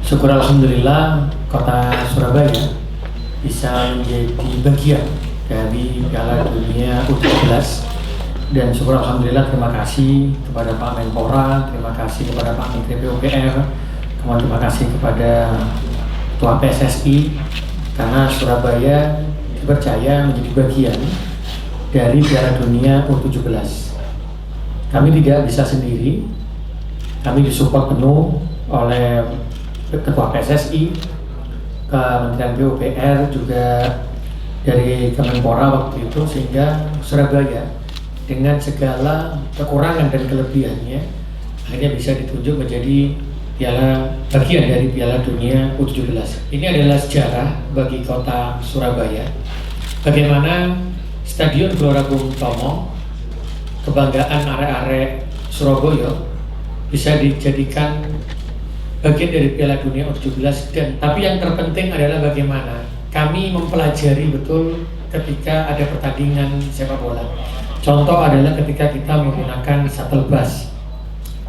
Syukur alhamdulillah kota Surabaya bisa menjadi bagian dari Piala Dunia U17, dan syukur alhamdulillah, terima kasih kepada Pak Menpora, terima kasih kepada Pak Menteri PUPR, kemudian terima kasih kepada Ketua PSSI karena Surabaya dipercaya menjadi bagian dari Piala Dunia U17. Kami tidak bisa sendiri, kami disupport penuh oleh Ketua PSSI, Kementerian PUPR, juga dari Kemenpora waktu itu, sehingga Surabaya dengan segala kekurangan dan kelebihannya akhirnya bisa ditunjuk menjadi bagian dari Piala Dunia U17. Ini adalah sejarah bagi kota Surabaya, bagaimana Stadion Gelora Bung Tomo, kebanggaan arek-arek Surabaya, bisa dijadikan bagian dari Piala Dunia U17. Dan tapi yang terpenting adalah bagaimana kami mempelajari betul ketika ada pertandingan sepak bola. Contoh adalah ketika kita menggunakan shuttle bus,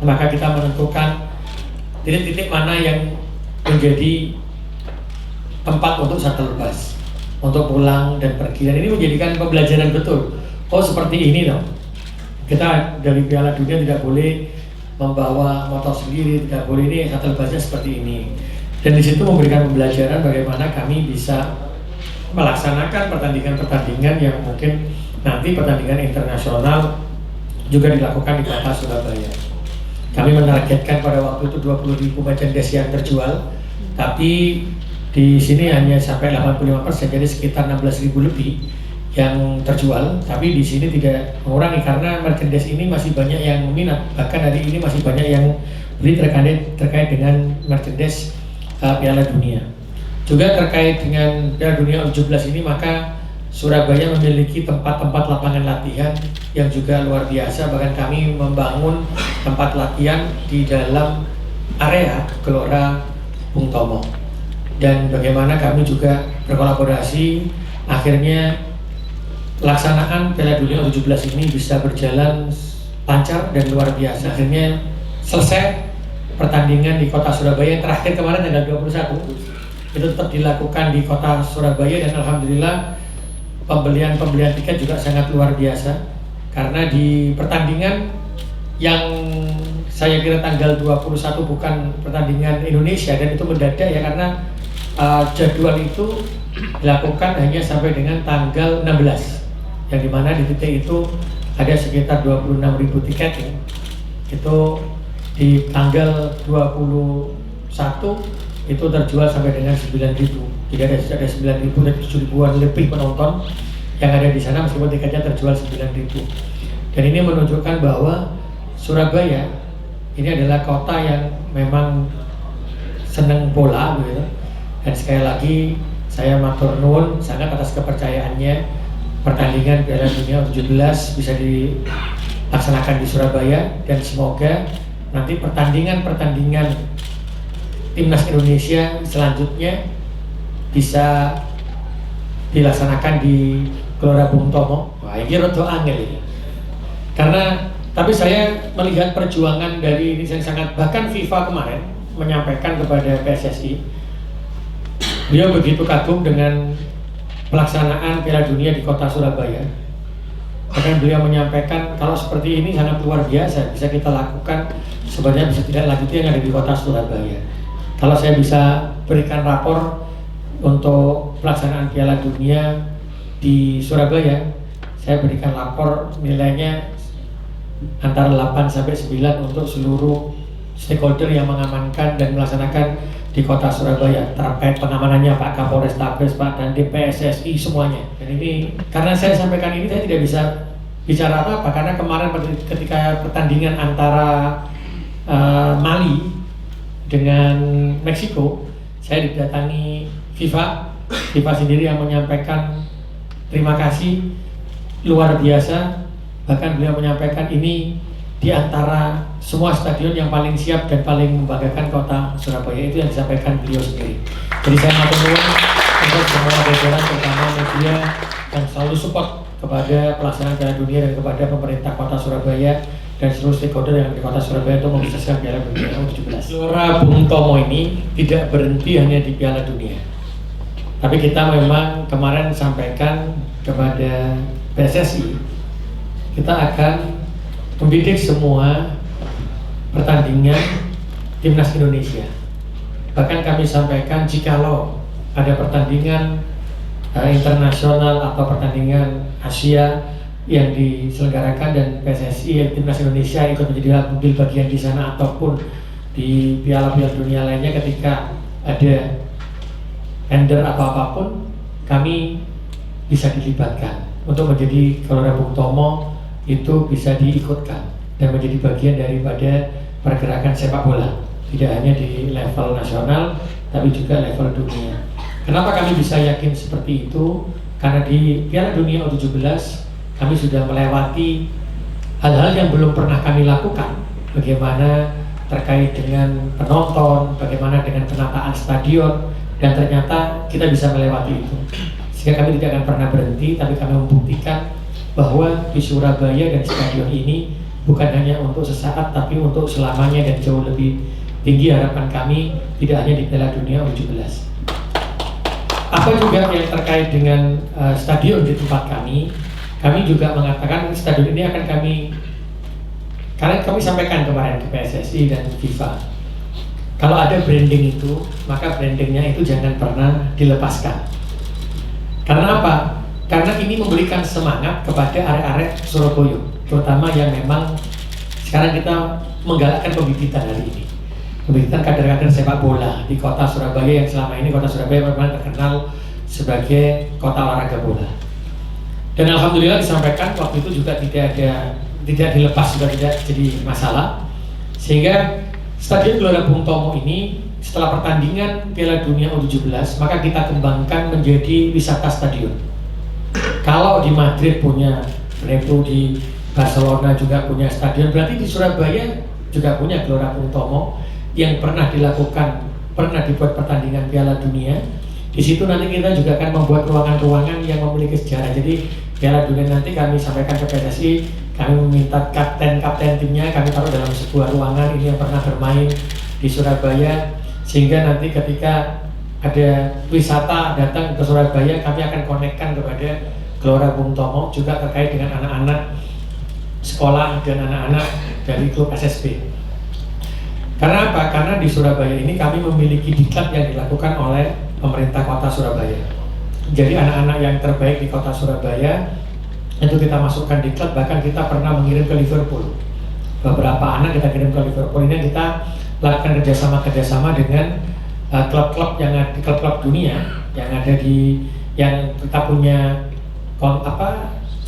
maka kita menentukan titik-titik mana yang menjadi tempat untuk shuttle bus untuk pulang dan pergi. Dan ini menjadikan pembelajaran betul. Oh, seperti ini dong. Kita dari Piala Dunia tidak boleh membawa motor sendiri, tidak boleh, ini shuttle busnya seperti ini. Dan di situ memberikan pembelajaran bagaimana kami bisa melaksanakan pertandingan-pertandingan yang mungkin nanti pertandingan internasional juga dilakukan di kota Surabaya. Kami menargetkan pada waktu itu 20.000 merchandise yang terjual, tapi di sini hanya sampai 85%, jadi sekitar 16.000 lebih yang terjual. Tapi di sini tidak mengurangi karena merchandise ini masih banyak yang minat. Bahkan hari ini masih banyak yang beli terkait dengan merchandise Piala Dunia. Juga terkait dengan Piala Dunia U17 ini, maka Surabaya memiliki tempat-tempat lapangan latihan yang juga luar biasa. Bahkan kami membangun tempat latihan di dalam area Gelora Bung Tomo. Dan bagaimana kami juga berkolaborasi, akhirnya pelaksanaan Piala Dunia U17 ini bisa berjalan lancar dan luar biasa. Akhirnya selesai pertandingan di kota Surabaya yang terakhir kemarin tanggal 21, itu tetap dilakukan di kota Surabaya, dan alhamdulillah pembelian tiket juga sangat luar biasa. Karena di pertandingan yang saya kira tanggal 21 bukan pertandingan Indonesia, dan itu mendadak ya, karena jadwal itu dilakukan hanya sampai dengan tanggal 16, yang dimana di titik itu ada sekitar 26.000 tiket ya. Itu di tanggal 21 itu terjual sampai dengan 9.000. Jadi ada 9.000 dan 7.000-an lebih penonton yang ada di sana meskipun tiketnya terjual 9.000. Dan ini menunjukkan bahwa Surabaya ini adalah kota yang memang senang bola begitu. Dan sekali lagi saya matur nuwun sangat atas kepercayaannya. Pertandingan Piala Dunia U17 bisa dilaksanakan di Surabaya, dan semoga nanti pertandingan timnas Indonesia selanjutnya bisa dilaksanakan di Gelora Bung Tomo. Wah, ini rada angel ini. Karena tapi saya melihat perjuangan dari ini yang sangat, bahkan FIFA kemarin menyampaikan kepada PSSI, beliau begitu kagum dengan pelaksanaan Piala Dunia di kota Surabaya. Bahkan beliau menyampaikan kalau seperti ini sangat luar biasa, bisa kita lakukan, sebenarnya bisa tidak lanjut yang ada di kota Surabaya. Kalau saya bisa berikan rapor untuk pelaksanaan Piala Dunia di Surabaya, saya berikan rapor nilainya antara 8 sampai 9 untuk seluruh stakeholder yang mengamankan dan melaksanakan di kota Surabaya, terkait pengamanannya Pak Kapolrestabes, Pak Dandim, PSSI, semuanya. Dan ini karena saya sampaikan ini, saya tidak bisa bicara apa-apa karena kemarin ketika pertandingan antara Mali dengan Meksiko, saya didatangi FIFA sendiri yang menyampaikan terima kasih luar biasa. Bahkan beliau menyampaikan ini di antara semua stadion yang paling siap dan paling membanggakan kota Surabaya, itu yang disampaikan beliau sendiri. Jadi saya matur nuwun untuk semua jajaran, terutama media yang selalu support kepada pelaksanaan Piala Dunia dan kepada pemerintah kota Surabaya dan seluruh stakeholder yang di Kota Surabaya untuk mensukseskan Piala Dunia U17. Gelora Bung Tomo ini tidak berhenti hanya di Piala Dunia, tapi kita memang kemarin sampaikan kepada PSSI, kita akan membidik semua pertandingan timnas Indonesia. Bahkan kami sampaikan jikalau ada pertandingan internasional atau pertandingan Asia yang diselenggarakan dan PSSI timnas Indonesia ikut menjadi ambil bagian di sana ataupun di piala-piala dunia lainnya, ketika ada tender atau apapun kami bisa dilibatkan untuk menjadi Gelora Bung Tomo, itu bisa diikutkan dan menjadi bagian daripada pergerakan sepak bola, tidak hanya di level nasional tapi juga level dunia. Kenapa kami bisa yakin seperti itu? Karena di Piala Dunia U17 kami sudah melewati hal-hal yang belum pernah kami lakukan. Bagaimana terkait dengan penonton, bagaimana dengan penataan stadion, dan ternyata kita bisa melewati itu. Sehingga kami tidak akan pernah berhenti, tapi kami membuktikan bahwa di Surabaya dan stadion ini bukan hanya untuk sesaat, tapi untuk selamanya dan jauh lebih tinggi harapan kami, tidak hanya di Piala Dunia U17. Apa juga yang terkait dengan stadion di tempat kami juga mengatakan stadion ini akan karena kami sampaikan kemarin ke PSSI dan FIFA, kalau ada branding itu, maka brandingnya itu jangan pernah dilepaskan. Karena apa? Karena ini memberikan semangat kepada arek-arek Surabaya, terutama yang memang sekarang kita menggalakkan pembibitan hari ini, pembibitan kader-kader sepak bola di Kota Surabaya, yang selama ini Kota Surabaya memang terkenal sebagai kota olahraga bola. Dan alhamdulillah disampaikan waktu itu juga tidak dilepas, juga tidak jadi masalah, sehingga Stadion Gelora Bung Tomo ini setelah pertandingan Piala Dunia U17 maka kita kembangkan menjadi wisata stadion. Kalau di Madrid punya, Repo di Barcelona juga punya stadion, berarti di Surabaya juga punya Gelora Bung Tomo yang pernah dibuat pertandingan Piala Dunia. Di situ nanti kita juga akan membuat ruangan-ruangan yang memiliki sejarah. Jadi Piala Dunia nanti kami sampaikan ke PSSI, kami meminta kapten timnya kami taruh dalam sebuah ruangan ini yang pernah bermain di Surabaya, sehingga nanti ketika ada wisata datang ke Surabaya kami akan konekkan kepada Gelora Bung Tomo, juga terkait dengan anak-anak sekolah dan anak-anak dari klub SSB. Karena apa? Karena di Surabaya ini kami memiliki diklat yang dilakukan oleh pemerintah Kota Surabaya. Jadi anak-anak yang terbaik di Kota Surabaya itu kita masukkan di klub, bahkan kita pernah mengirim ke Liverpool. Beberapa anak kita kirim ke Liverpool. Ini kita lakukan kerjasama dengan klub-klub yang ada di klub-klub dunia yang ada yang kita punya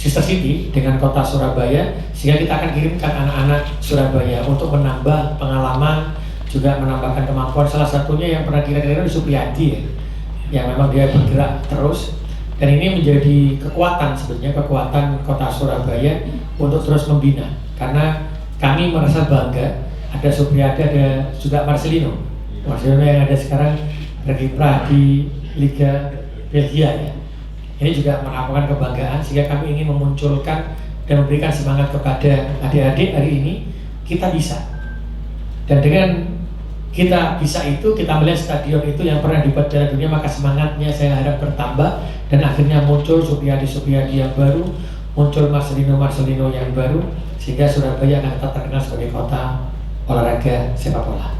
sister city dengan Kota Surabaya, sehingga kita akan kirimkan anak-anak Surabaya untuk menambah pengalaman, juga menambahkan kemampuan. Salah satunya yang pernah kira-kira di Supriyadi ya, yang memang dia bergerak terus, dan ini menjadi kekuatan sebenarnya, kekuatan Kota Surabaya untuk terus membina. Karena kami merasa bangga ada Supriyadi, ada juga Marcelino yang ada sekarang berkiprah di Liga Belgia ya. Ini juga merupakan kebanggaan, sehingga kami ingin memunculkan dan memberikan semangat kepada adik-adik hari ini, kita bisa. Dan dengan kita bisa itu, kita melihat stadion itu yang pernah dibuat Piala Dunia, maka semangatnya saya harap bertambah, dan akhirnya muncul Supriyadi yang baru, muncul Marcelino yang baru, sehingga Surabaya akan tetap terkenal sebagai kota olahraga sepak bola.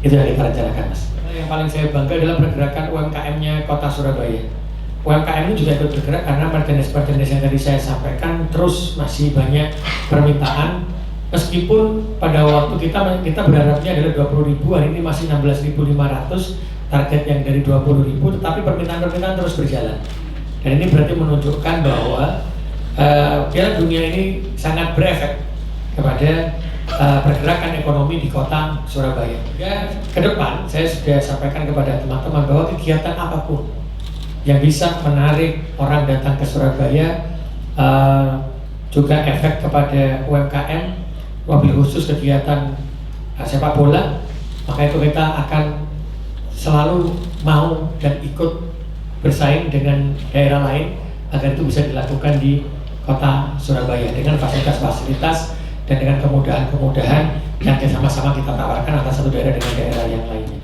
Itu yang kita rencanakan, Mas. Yang paling saya bangga adalah pergerakan UMKM-nya Kota Surabaya. UMKM ini juga ikut bergerak karena merchandise yang tadi saya sampaikan terus masih banyak permintaan, meskipun pada waktu kita berharapnya adalah 20.000, hari ini masih 16.500, target yang dari 20.000, tetapi permintaan terus berjalan. Dan ini berarti menunjukkan bahwa Piala Dunia ini sangat berefek kepada pergerakan ekonomi di Kota Surabaya. Ya, ke depan saya sudah sampaikan kepada teman-teman bahwa kegiatan apapun yang bisa menarik orang datang ke Surabaya, juga efek kepada UMKM, wabil khusus kegiatan sepak bola, maka itu kita akan selalu mau dan ikut bersaing dengan daerah lain agar itu bisa dilakukan di Kota Surabaya dengan fasilitas-fasilitas dan dengan kemudahan-kemudahan yang sama-sama kita tawarkan antara satu daerah dengan daerah yang lainnya.